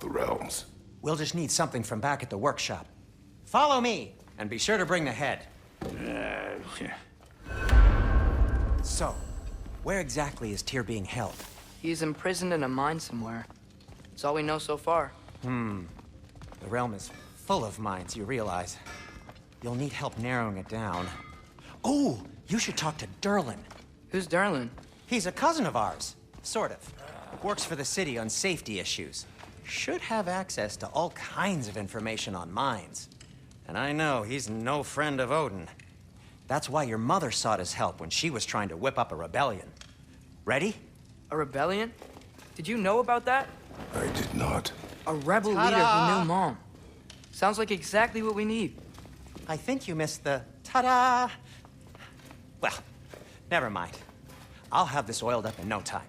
the realms? We'll just need something from back at the workshop. Follow me, and be sure to bring the head. So, where exactly is Tyr being held? He's imprisoned in a mine somewhere. That's all we know so far. The realm is full of mines, you realize. You'll need help narrowing it down. Oh, you should talk to Durlin. Who's Darlin? He's a cousin of ours, sort of. Works for the city on safety issues. Should have access to all kinds of information on mines. And I know he's no friend of Odin. That's why your mother sought his help when she was trying to whip up a rebellion. Ready? A rebellion? Did you know about that? I did not. A rebel leader who knew Mom. Sounds like exactly what we need. I think you missed the ta-da. Well, never mind. I'll have this oiled up in no time.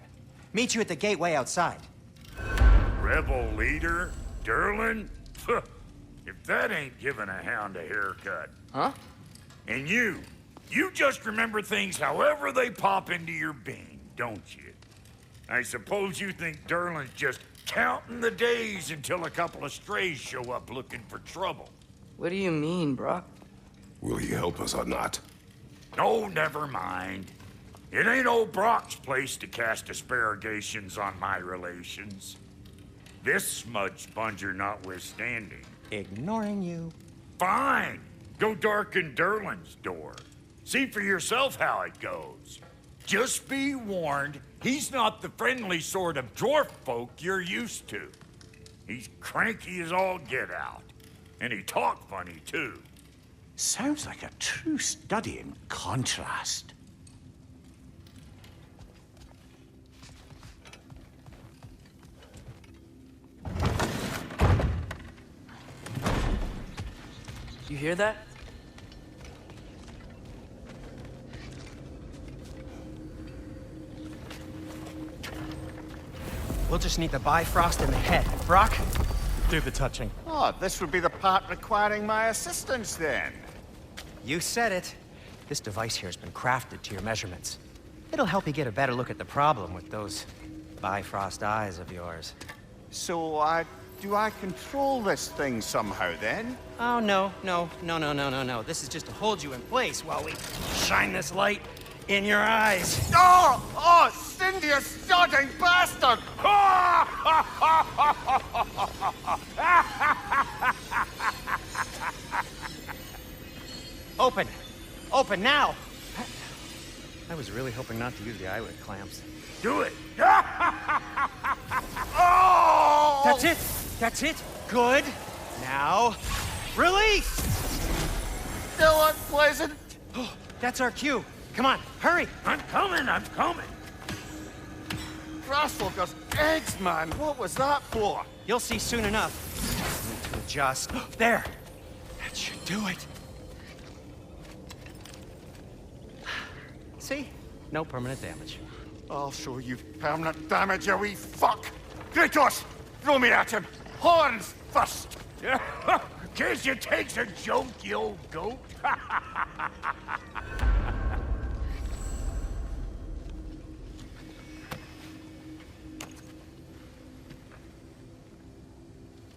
Meet you at the gateway outside. Rebel leader? Durlin? If that ain't giving a hound a haircut. Huh? And you just remember things however they pop into your bean, don't you? I suppose you think Durlin's just counting the days until a couple of strays show up looking for trouble. What do you mean, Brock? Will he help us or not? No, never mind. It ain't old Brock's place to cast asparagations on my relations. This smudge sponger notwithstanding. Ignoring you. Fine. Go darken Durlin's door. See for yourself how it goes. Just be warned, he's not the friendly sort of dwarf folk you're used to. He's cranky as all get out. And he talk funny, too. Sounds like a true study in contrast. You hear that? We'll just need the Bifrost in the head. Brock, do the touching. Oh, this would be the part requiring my assistance then. You said it. This device here has been crafted to your measurements. It'll help you get a better look at the problem with those Bifrost eyes of yours. So, do I control this thing somehow then? Oh, no. This is just to hold you in place while we shine this light in your eyes. Oh, Cindy, you sodding bastard! Open now! I was really hoping not to use the eyelid clamps. Do it! Oh! That's it! Good! Now, release! Still unpleasant. Oh, that's our cue. Come on, hurry! I'm coming! Grassloggers, eggs, man. What was that for? You'll see soon enough. Need to adjust. There! That should do it. See? No permanent damage. I'll show you permanent damage, you wee fuck! Kratos! Throw me at him! Horns first! Case you takes a joke, you old goat.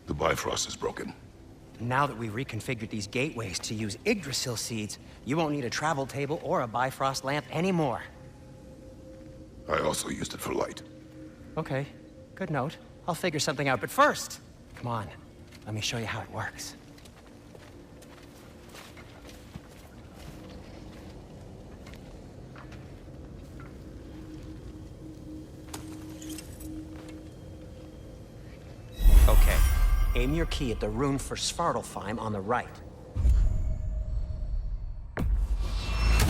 The Bifrost is broken. Now that we've reconfigured these gateways to use Yggdrasil seeds, you won't need a travel table or a Bifrost lamp anymore. I also used it for light. Okay, good note. I'll figure something out, but first, come on, let me show you how it works. Okay, aim your key at the rune for Svartalfheim on the right.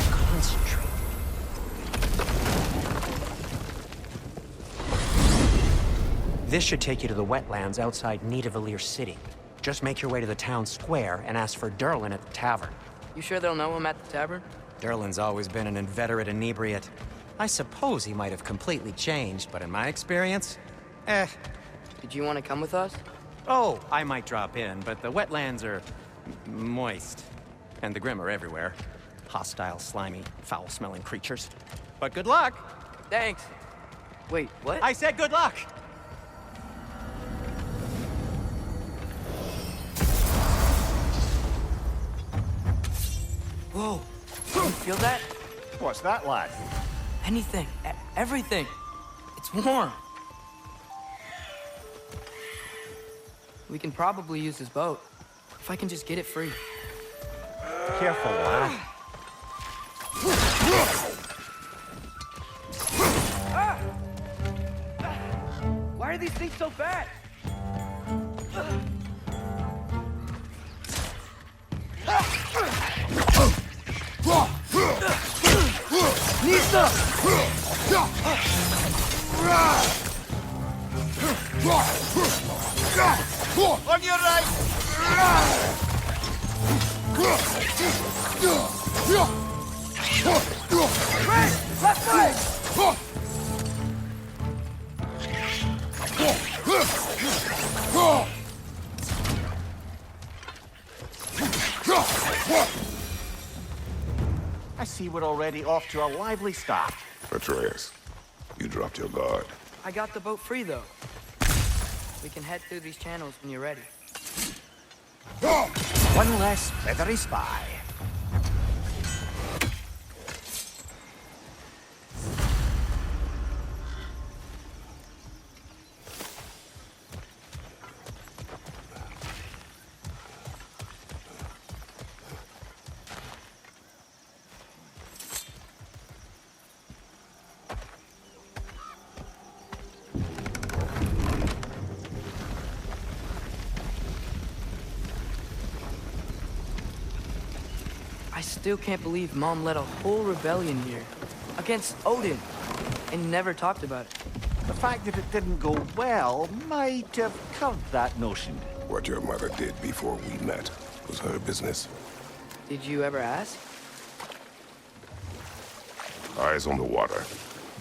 Concentrate. This should take you to the wetlands outside Nidavellir City. Just make your way to the town square and ask for Durlin at the tavern. You sure they'll know him at the tavern? Durlin's always been an inveterate inebriate. I suppose he might have completely changed, but in my experience, Did you want to come with us? Oh, I might drop in, but the wetlands are moist. And the Grim are everywhere. Hostile, slimy, foul-smelling creatures. But good luck! Thanks. Wait, what? I said good luck! feel that? What's that, lad? Anything. Everything. It's warm. We can probably use this boat. If I can just get it free. Careful, lad. Why are these things so bad? Nisa! On your right! Right! Left way! I see we're already off to a lively start. Atreus, you dropped your guard. I got the boat free, though. We can head through these channels when you're ready. One less feathery spy. I still can't believe Mom led a whole rebellion here. Against Odin. And never talked about it. The fact that it didn't go well might have curbed that notion. What your mother did before we met was her business. Did you ever ask? Eyes on the water.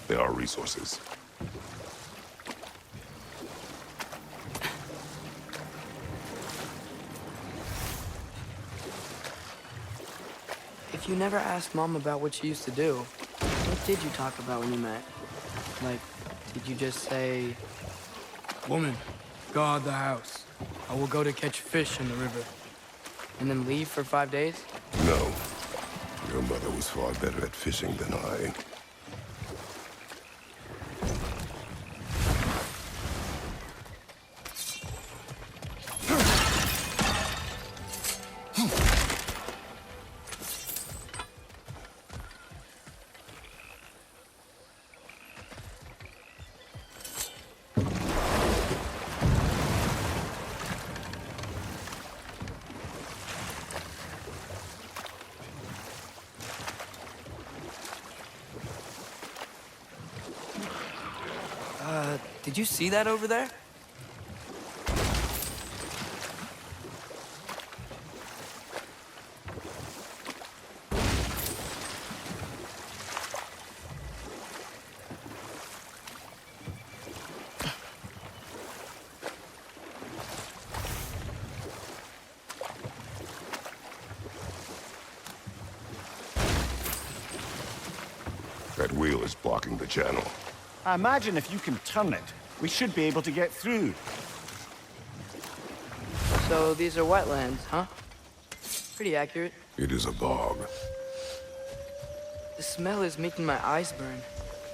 There are resources. If you never asked Mom about what she used to do, what did you talk about when you met? Like, did you just say... Woman, guard the house. I will go to catch fish in the river. And then leave for 5 days? No. Your mother was far better at fishing than I. Did you see that over there? That wheel is blocking the channel. I imagine if you can turn it, we should be able to get through. So these are wetlands, huh? Pretty accurate. It is a bog. The smell is making my eyes burn.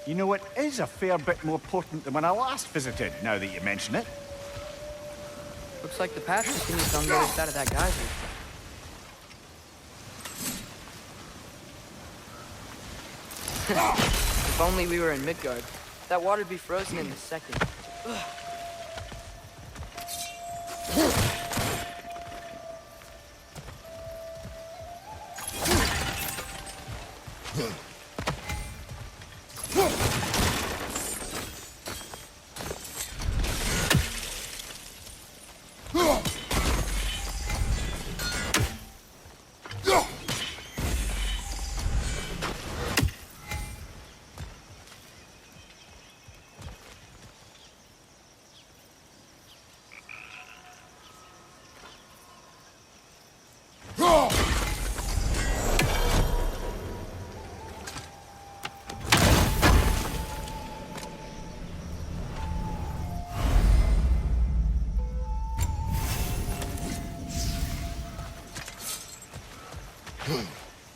You know, it is a fair bit more potent than when I last visited, now that you mention it. Looks like the path continues on the other side of that geyser. If only we were in Midgard. That water'd be frozen in a second.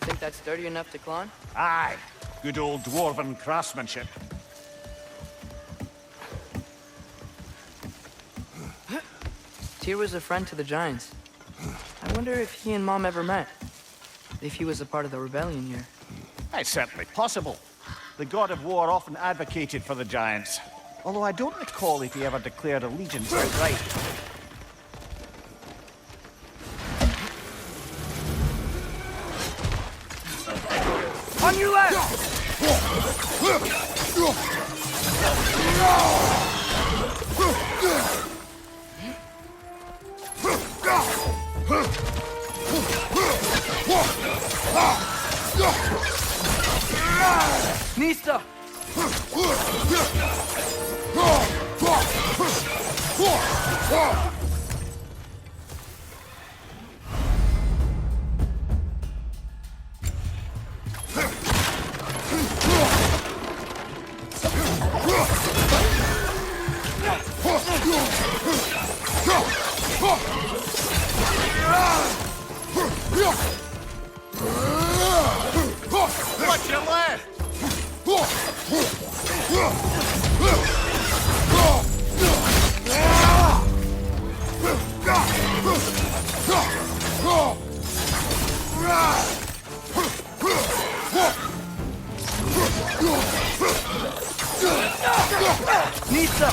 think that's sturdy enough to climb? Aye, good old dwarven craftsmanship. Tyr was a friend to the Giants. I wonder if he and Mom ever met. If he was a part of the rebellion here. It's certainly possible. The god of war often advocated for the giants. Although I don't recall if he ever declared allegiance outright. On your left! Nista! Watch your left! Nista!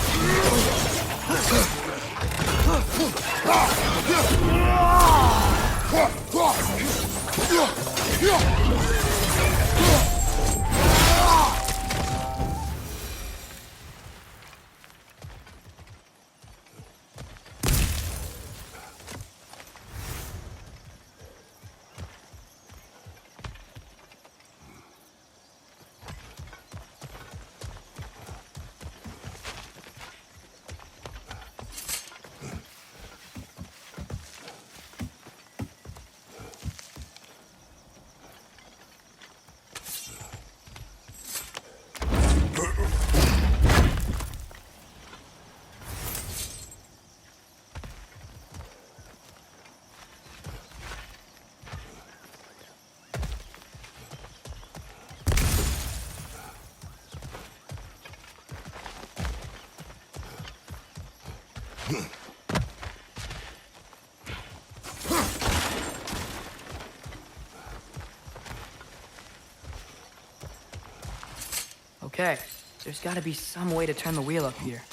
Okay, there's gotta be some way to turn the wheel up here.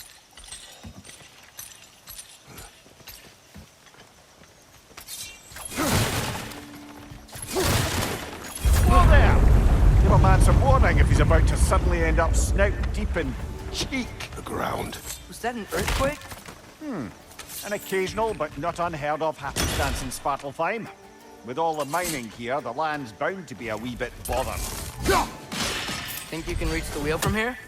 Whoa there! Give a man some warning if he's about to suddenly end up snout deep in cheek. The ground. Was that an earthquake? An occasional but not unheard of happenstance in Svartalfheim. With all the mining here, the land's bound to be a wee bit bothered. Think you can reach the wheel from here?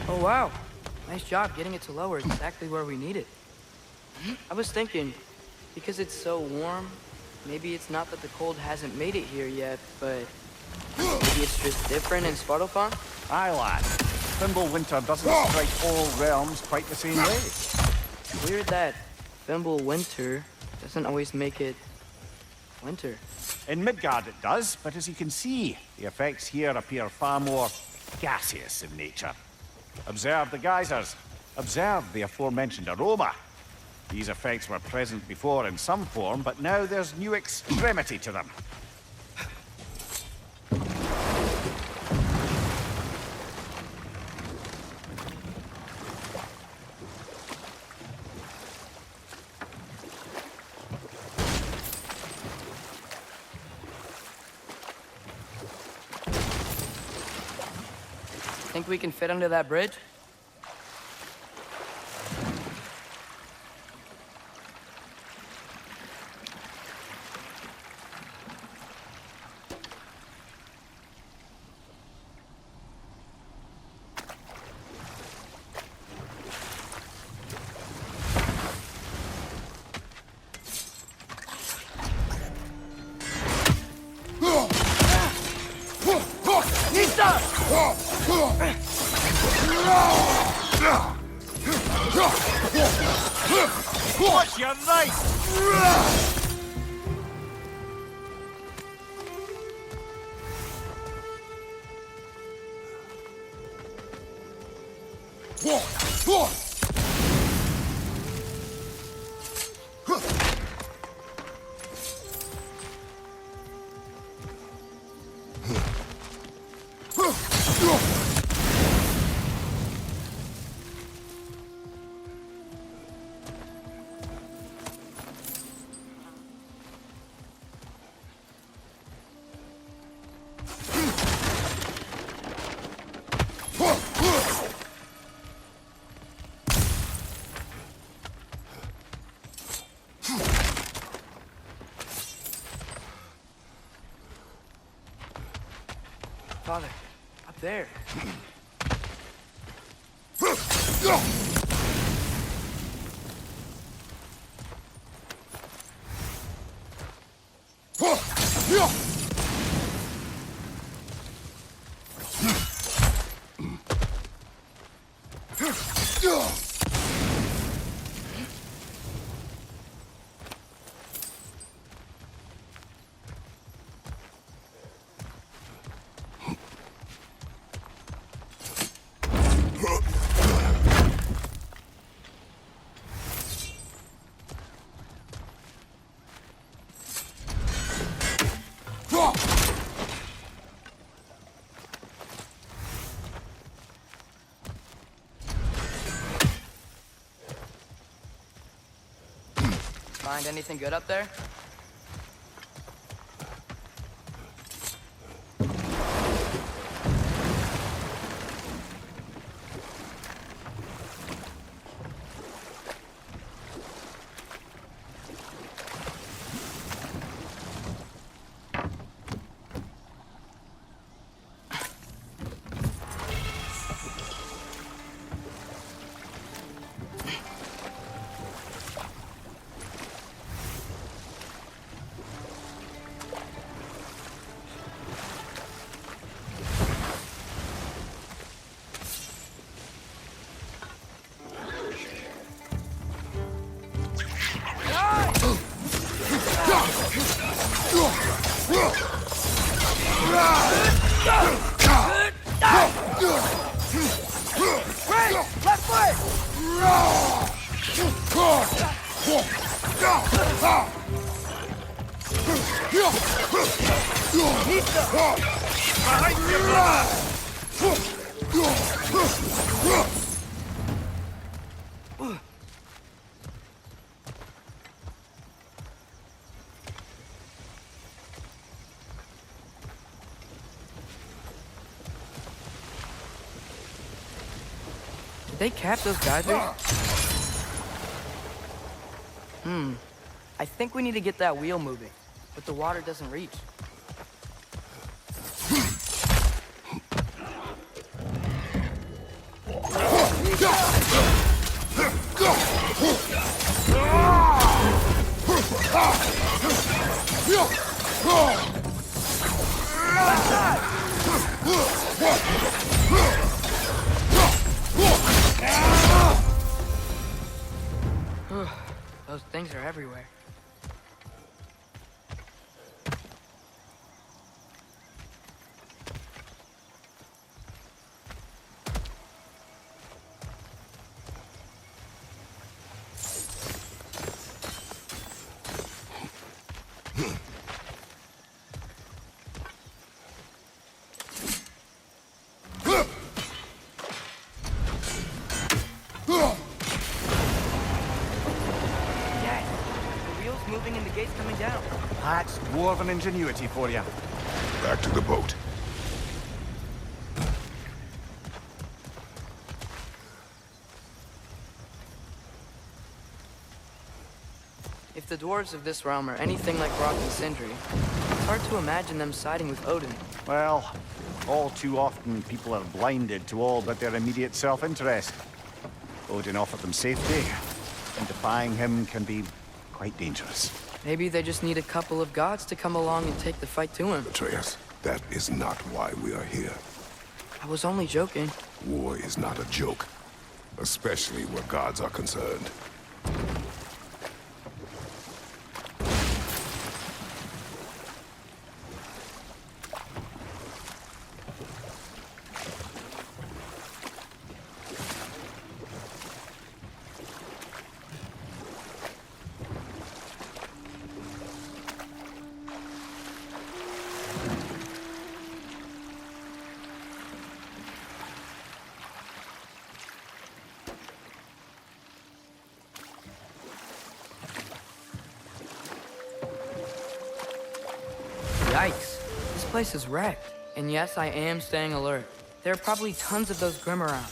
Oh wow, nice job getting it to lower exactly where we need it. I was thinking, because it's so warm, maybe it's not that the cold hasn't made it here yet, but maybe it's just different in Svartalfheim? Aye, lad. Thimble winter doesn't strike all realms quite the same way. Weird that Thimble winter doesn't always make it winter. In Midgard it does, but as you can see, the effects here appear far more gaseous in nature. Observe the geysers. Observe the aforementioned aroma. These effects were present before in some form, but now there's new extremity to them. Think we can fit under that bridge? Nista! What's your knife? Father, up there. Find anything good up there? Did they cap those geysers? I think we need to get that wheel moving, but the water doesn't reach. Those things are everywhere. Moving and the gate's coming down. That's dwarven ingenuity for you. Back to the boat. If the dwarves of this realm are anything like Brock and Sindri, it's hard to imagine them siding with Odin. Well, all too often people are blinded to all but their immediate self-interest. Odin offered them safety, and defying him can be quite dangerous. Maybe they just need a couple of gods to come along and take the fight to him. Atreus, that is not why we are here. I was only joking. War is not a joke, especially where gods are concerned. Yikes. This place is wrecked. And yes, I am staying alert. There are probably tons of those Grim around.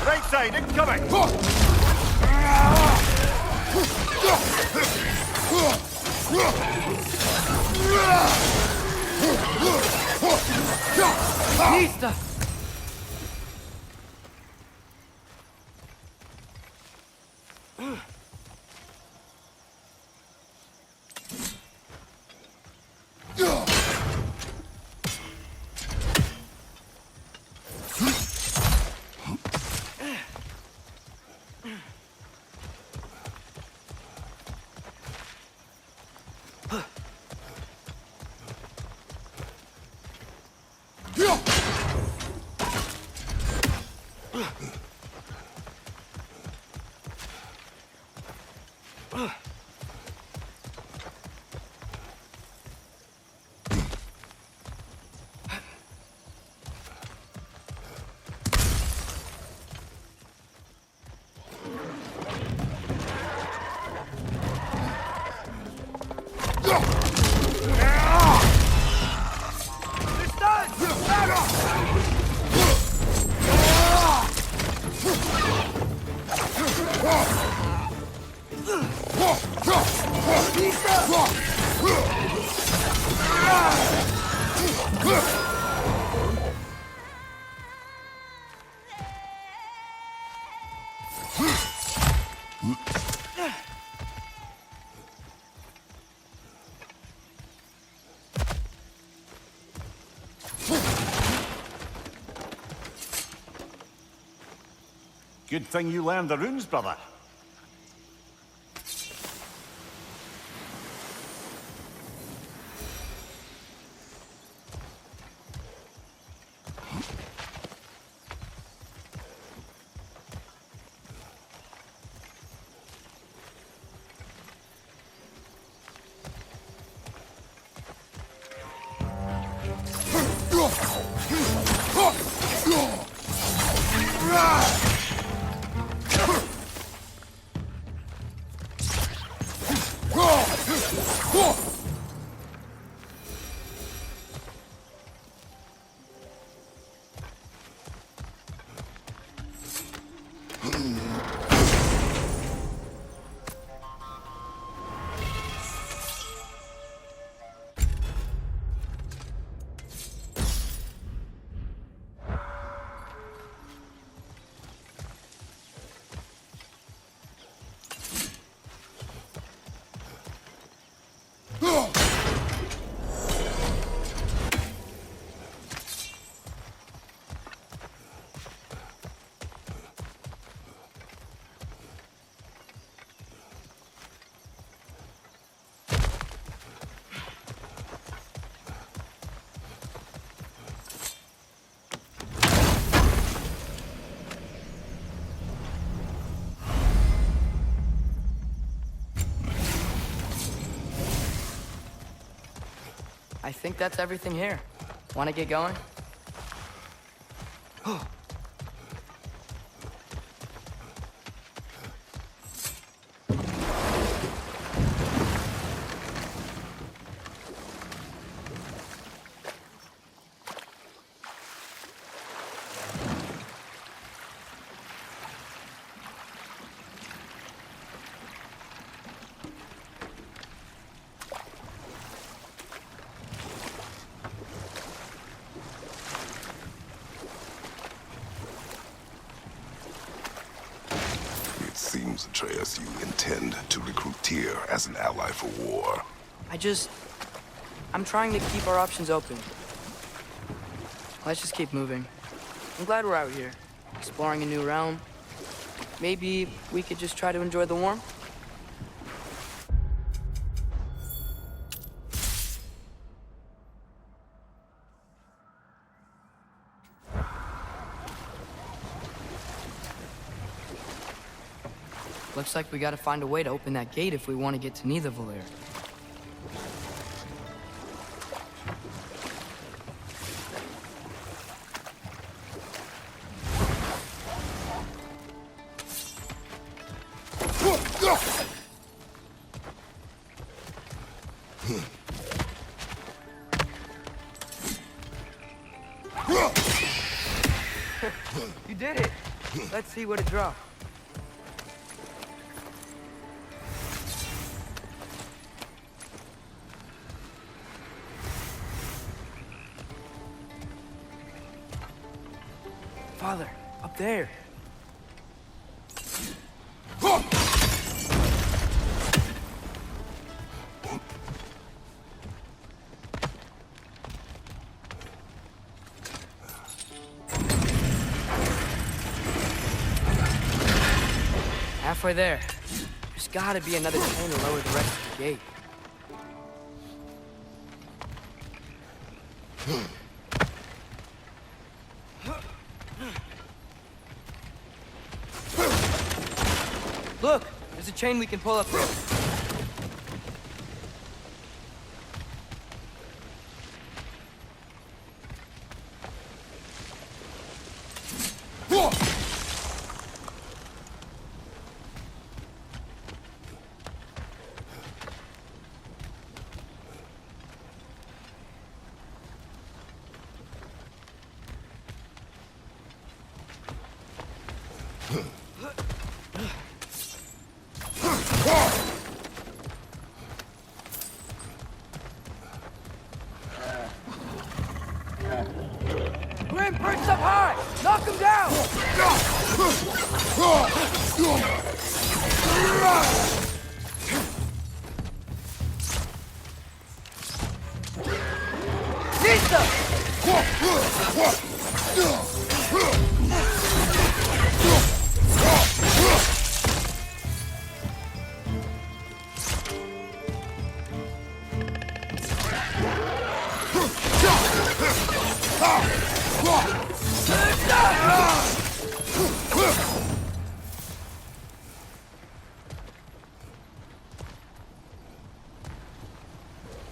Right side, incoming! Nista! Good thing you learned the runes, brother. I think that's everything here. Want to get going? It seems, Atreus, you intend to recruit Tyr as an ally for war. I'm trying to keep our options open. Let's just keep moving. I'm glad we're out here, exploring a new realm. Maybe we could just try to enjoy the warmth? Looks like we gotta find a way to open that gate if we want to get to Nidavellir. You did it! Let's see what it dropped. Father, up there. Halfway there. There's gotta be another chain to lower the rest of the gate. Look, there's a chain we can pull up there. Grim, perch up high! Knock him down!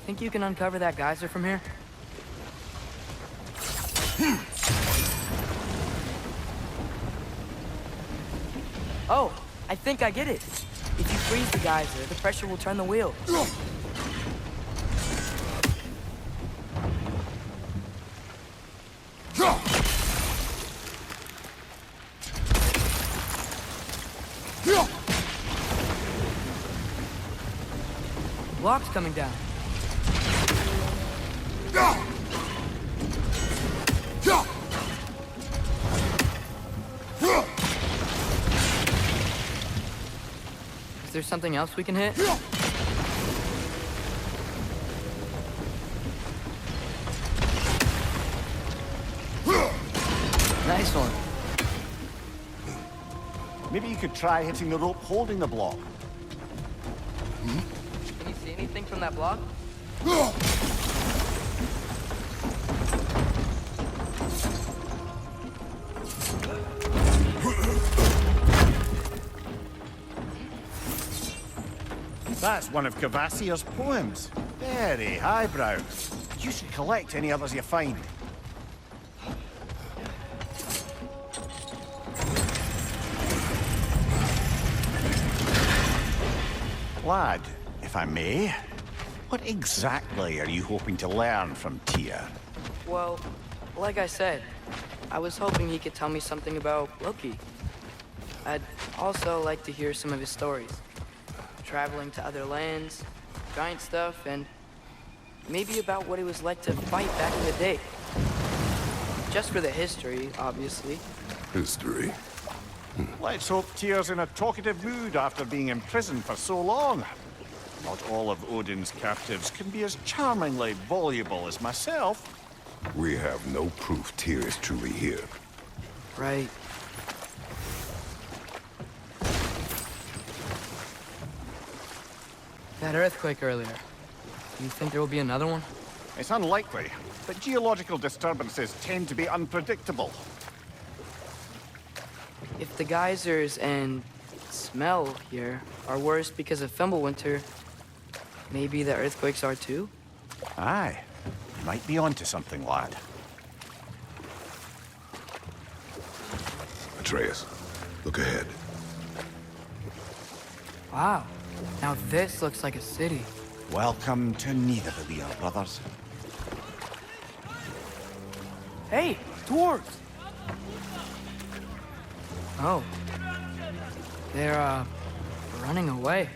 Think you can uncover that geyser from here? Oh, I think I get it. If you freeze the geyser, the pressure will turn the wheel. Block's coming down. Is there something else we can hit? Nice one. Maybe you could try hitting the rope holding the block. Can you see anything from that block? That's one of Cavassier's poems. Very highbrow. You should collect any others you find. Lad, if I may, what exactly are you hoping to learn from Tyr? Well, like I said, I was hoping he could tell me something about Loki. I'd also like to hear some of his stories. Traveling to other lands, giant stuff, and maybe about what it was like to fight back in the day. Just for the history, obviously. History. Let's hope Tyr's in a talkative mood after being imprisoned for so long. Not all of Odin's captives can be as charmingly voluble as myself. We have no proof Tyr is truly here. Right. That earthquake earlier. Do you think there will be another one? It's unlikely, but geological disturbances tend to be unpredictable. If the geysers and smell here are worse because of Fimbulwinter, maybe the earthquakes are too? Aye. You might be onto something, lad. Atreus, look ahead. Wow. Now this looks like a city. Welcome to neither of we are brothers. Hey, dwarves! Oh. They're, running away.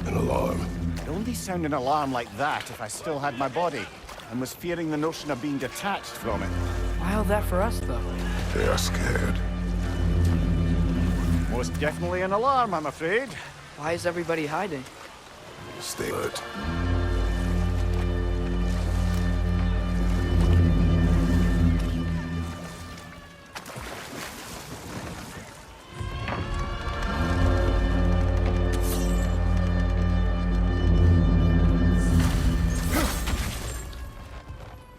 An alarm. I'd only sound an alarm like that if I still had my body, and was fearing the notion of being detached from it. Wild that for us, though. They are scared. Most definitely an alarm, I'm afraid. Why is everybody hiding? Stay alert.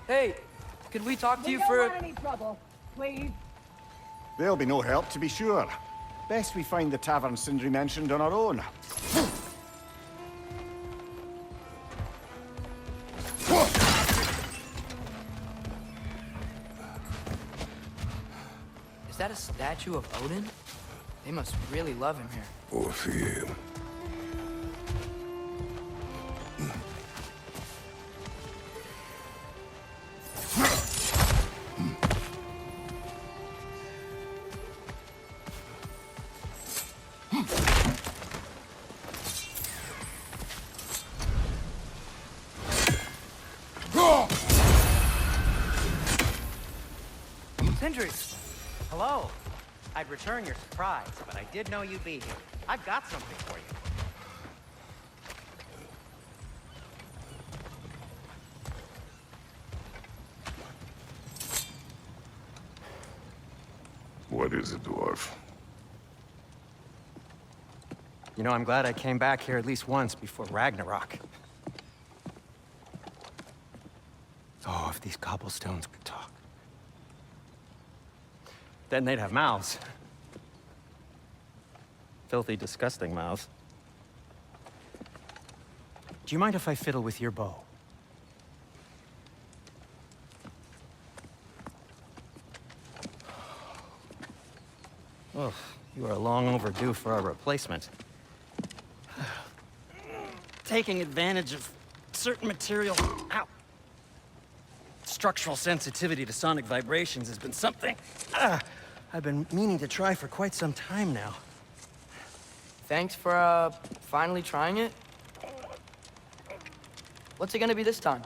Hey, could we talk to you We for don't want any trouble, please. There'll be no help, to be sure. Best we find the tavern Sindri mentioned on our own. Is that a statue of Odin? They must really love him here. Or fear him. Sindri! Hello. I'd return your surprise, but I did know you'd be here. I've got something for you. What is it, dwarf? You know, I'm glad I came back here at least once before Ragnarok. Oh, if these cobblestones could talk. Then they'd have mouths. Filthy, disgusting mouths. Do you mind if I fiddle with your bow? Oh, you are long overdue for a replacement. Taking advantage of certain material. Ow! Structural sensitivity to sonic vibrations has been something I've been meaning to try for quite some time now. Thanks for, finally trying it. What's it gonna be this time?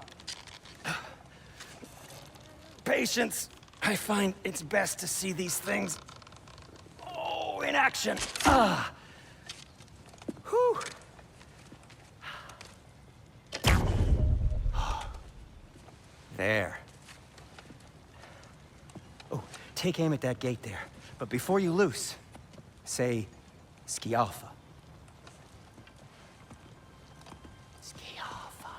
Patience. I find it's best to see these things, in action. Whew. There. Oh, take aim at that gate there. But before you loose, say, Skialfa. Skialfa.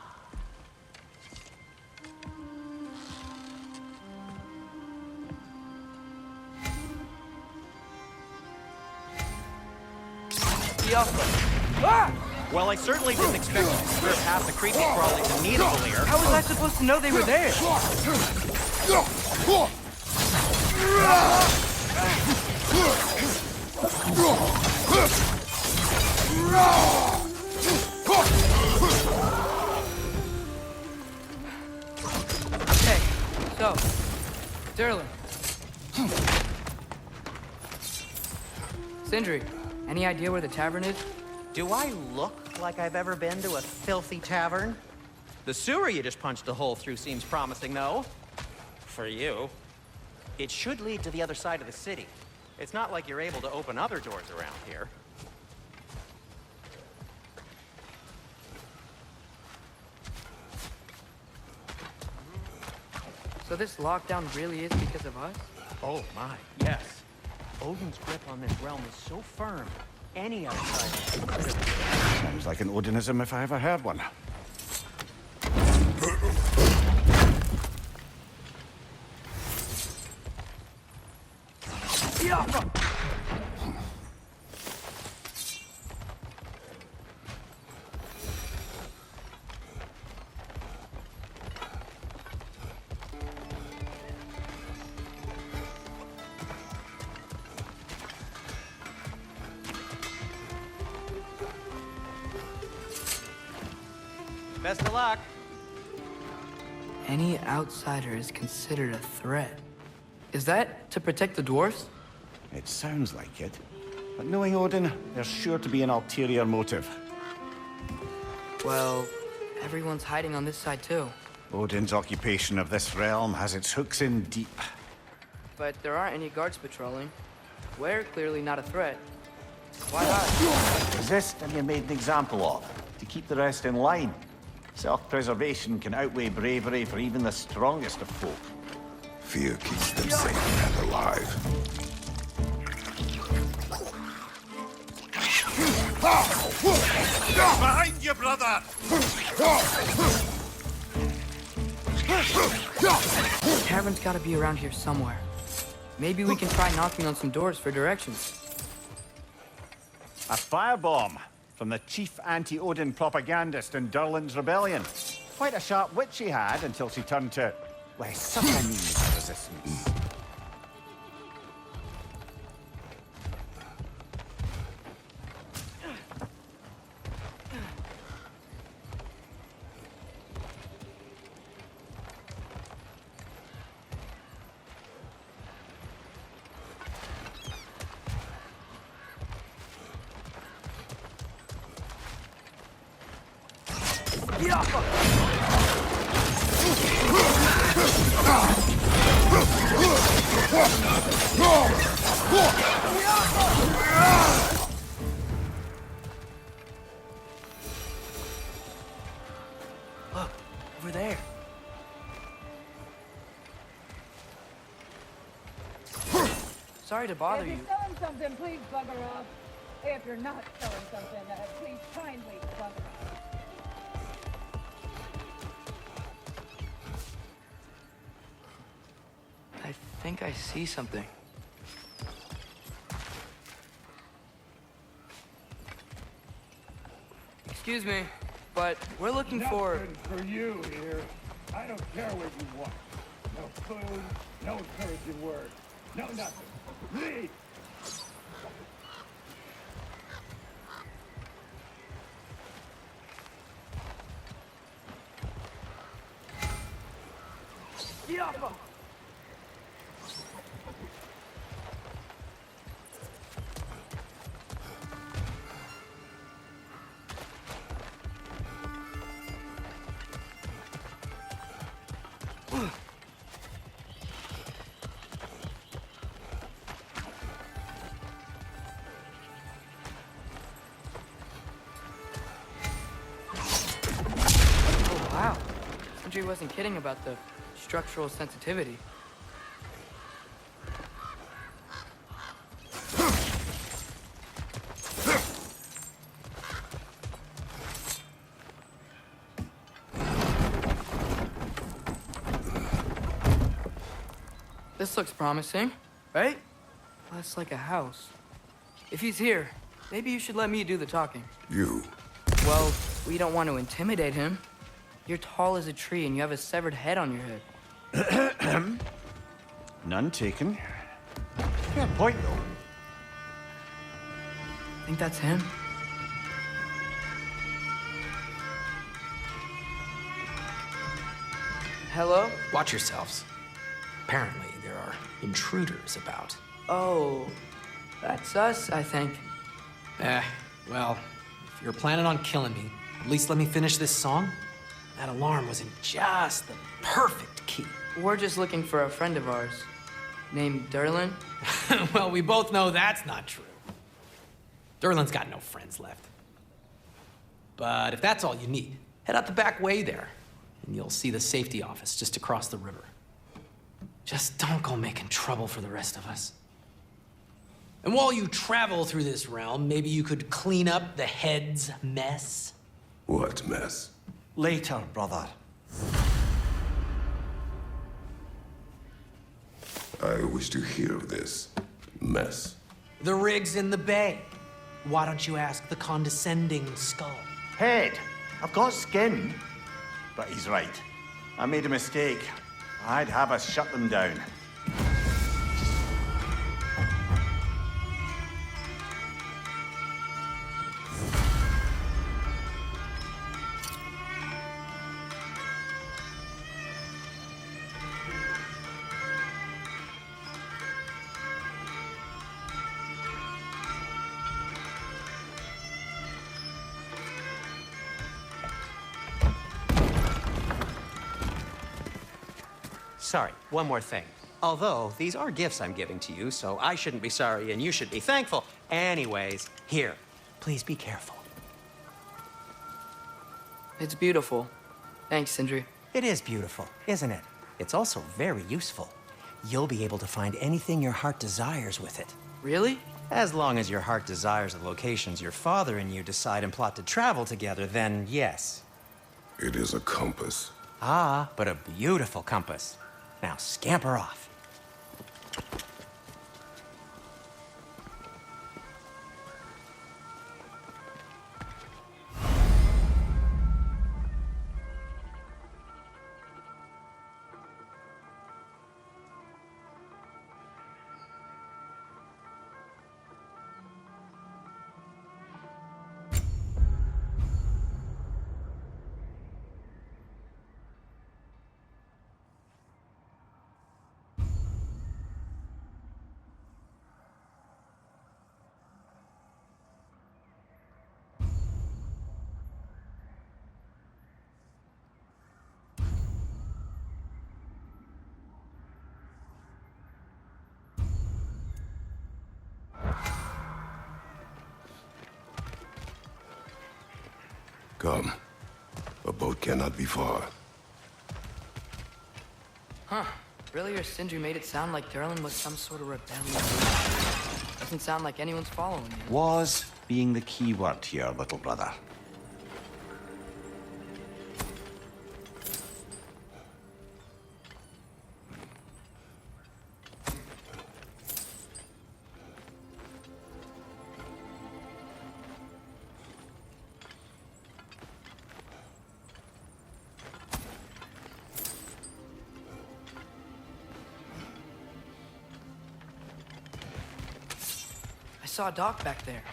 Skialfa. Well, I certainly didn't expect you to clear past the creepy crawlies immediately. How was I supposed to know they were there? Okay, so, Derlin. Sindri, any idea where the tavern is? Do I look like I've ever been to a filthy tavern? The sewer you just punched a hole through seems promising, though. For you. It should lead to the other side of the city. It's not like you're able to open other doors around here. So this lockdown really is because of us? Oh my, yes. Odin's grip on this realm is so firm, any outsider. Sounds like an Odinism if I ever heard one. Best of luck. Any outsider is considered a threat. Is that to protect the dwarfs? It sounds like it. But knowing Odin, there's sure to be an ulterior motive. Well, everyone's hiding on this side too. Odin's occupation of this realm has its hooks in deep. But there aren't any guards patrolling. We're clearly not a threat. Why not? Resist and you're made an example of, to keep the rest in line. Self-preservation can outweigh bravery for even the strongest of folk. Fear keeps them safe and alive. Behind you, brother! The tavern's gotta be around here somewhere. Maybe we can try knocking on some doors for directions. A firebomb from the chief anti-Odin propagandist in Durlin's rebellion. Quite a sharp wit she had until she turned to, well, such a means of resistance. Look, over there. Sorry to bother If you. you're selling something, please bugger off. If you're not selling something, please kindly bugger off. I think I see something. Excuse me, but we're looking for... Nothing for you here. I don't care what you want. No food, no encouraging word, no nothing. Leave! Oh, wow. Sindri wasn't kidding about the structural sensitivity. This looks promising, right? Less like a house. If he's here, Maybe you should let me do the talking. You. Well, we don't want to intimidate him. You're tall as a tree and you have a severed head on your head. None taken. Fair point, though. Think that's him? Hello? Watch yourselves. Apparently, there are intruders about. Oh, that's us, I think. Well, if you're planning on killing me, at least let me finish this song. That alarm was in just the perfect key. We're just looking for a friend of ours named Derlin. Well, we both know that's not true. Derlin's got no friends left. But if that's all you need, head out the back way there, and you'll see the safety office just across the river. Just don't go making trouble for the rest of us. And while you travel through this realm, maybe you could clean up the head's mess. What mess? Later, brother. I wish to hear of this mess. The rig's in the bay. Why don't you ask the condescending skull? Head. I've got skin. But he's right. I made a mistake. I'd have us shut them down. Sorry, one more thing. Although, these are gifts I'm giving to you, so I shouldn't be sorry and you should be thankful. Anyways, here, please be careful. It's beautiful. Thanks, Sindri. It is beautiful, isn't it? It's also very useful. You'll be able to find anything your heart desires with it. Really? As long as your heart desires the locations your father and you decide and plot to travel together, then yes. It is a compass. Ah, but a beautiful compass. Now scamper off. Come. A boat cannot be far. Huh. Earlier, Sindri made it sound like Derlin was some sort of rebellion. Doesn't sound like anyone's following him. Was being the key word here, little brother. I saw a dock back there.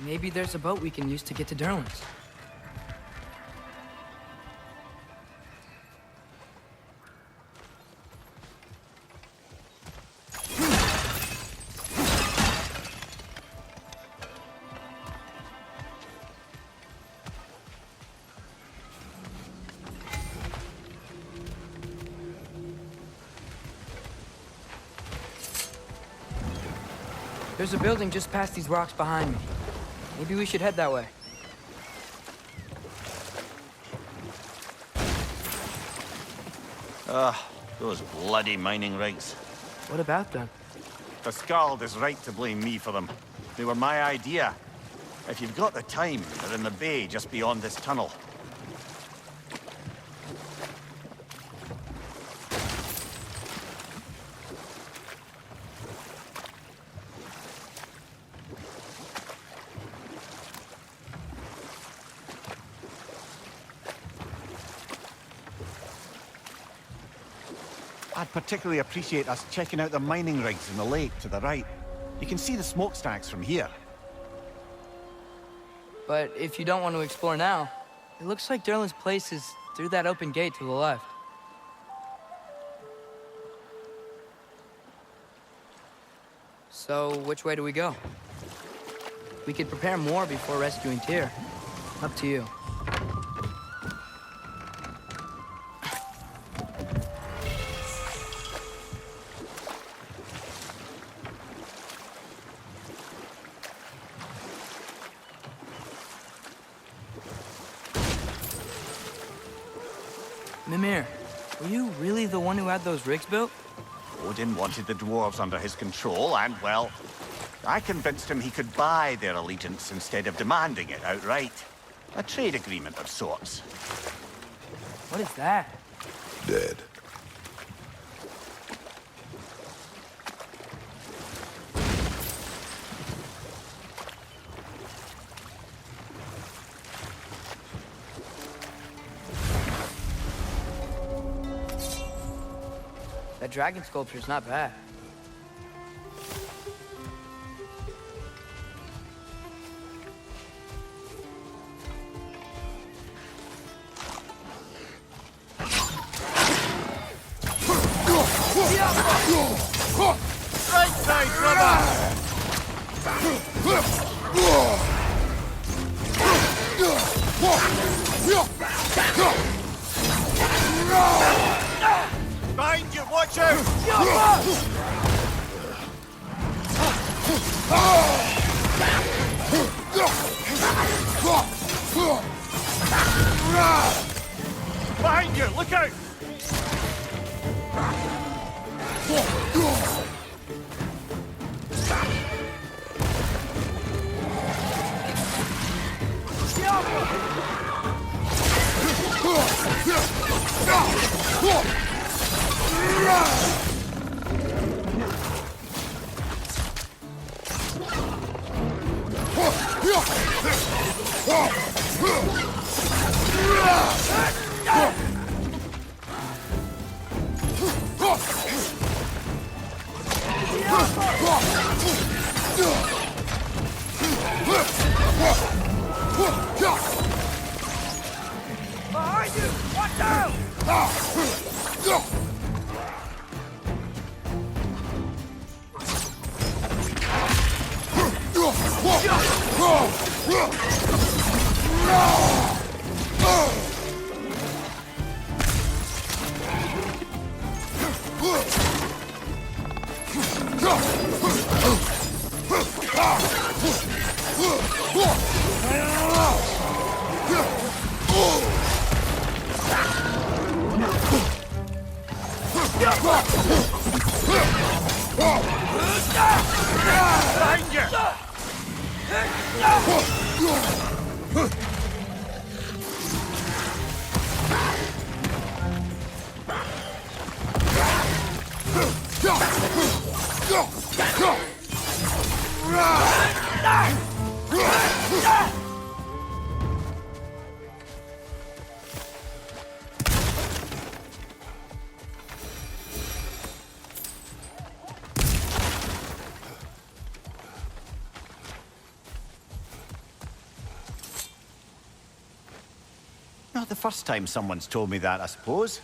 Maybe there's a boat we can use to get to Derlin's. There's a building just past these rocks behind me. Maybe we should head that way. Those bloody mining rigs. What about them? The Skald is right to blame me for them. They were my idea. If you've got the time, they're in the bay just beyond this tunnel. I'd particularly appreciate us checking out the mining rigs in the lake to the right. You can see the smokestacks from here. But if you don't want to explore now, it looks like Derlin's place is through that open gate to the left. So, which way do we go? We could prepare more before rescuing Tyr. Up to you. Mimir, were you really the one who had those rigs built? Odin wanted the dwarves under his control, and, well, I convinced him he could buy their allegiance instead of demanding it outright. A trade agreement of sorts. What is that? Dead. That dragon sculpture's not bad. Right side, brother! Behind you, watch out! Behind you, look out! Behind you! Watch out! Behind you! Not the first time someone's told me that, I suppose.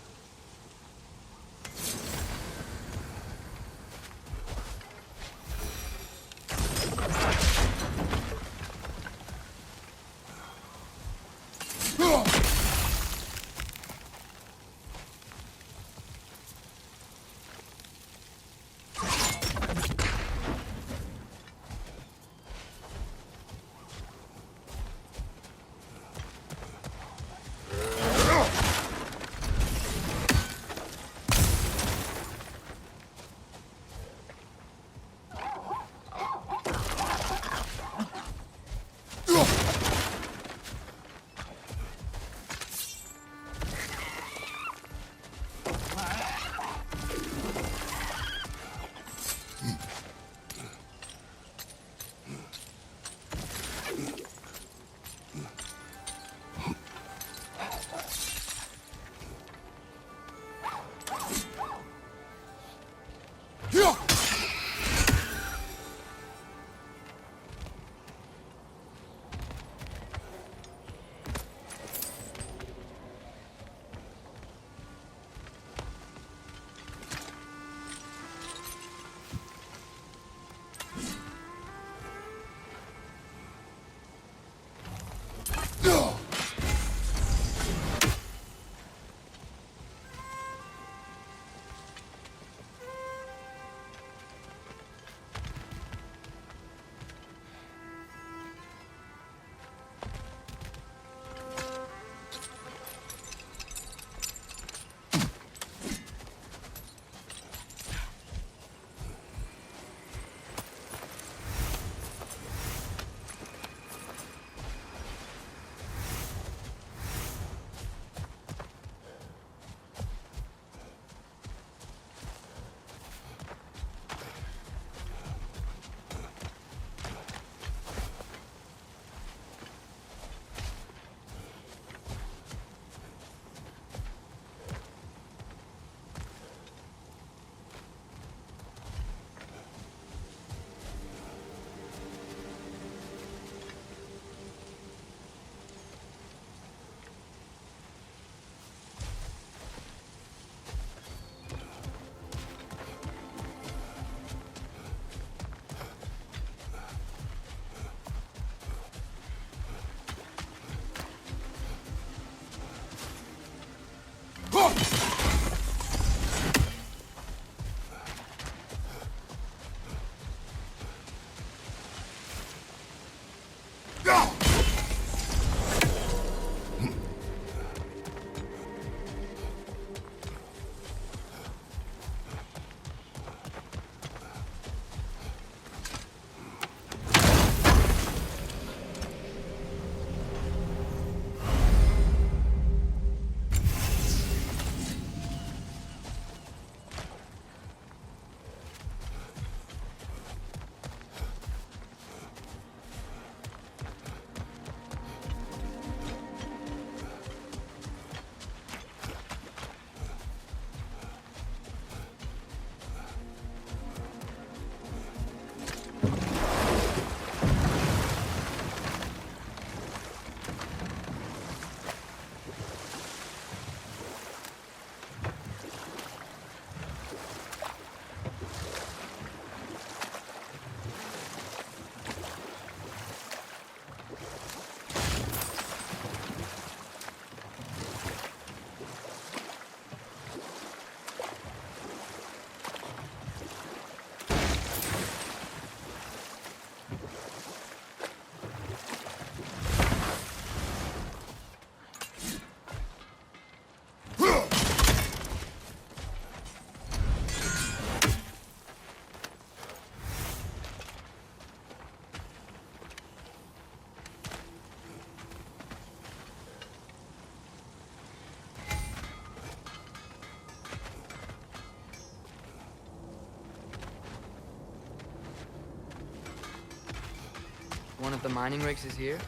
One of the mining rigs is here?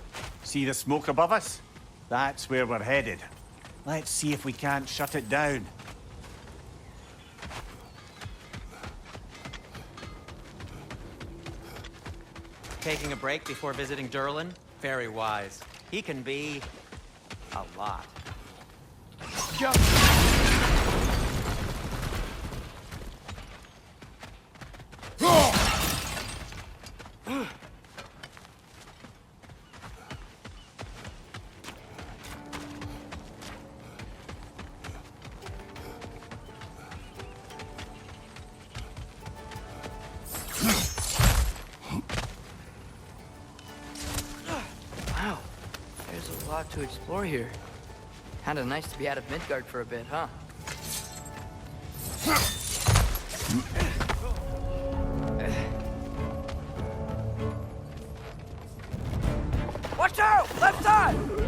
See the smoke above us? That's where we're headed. Let's see if we can't shut it down. Taking a break before visiting Durlin? Very wise. He can be... a lot. Jump! Wow, there's a lot to explore here. Kinda nice to be out of Midgard for a bit, huh? Watch out! Left side!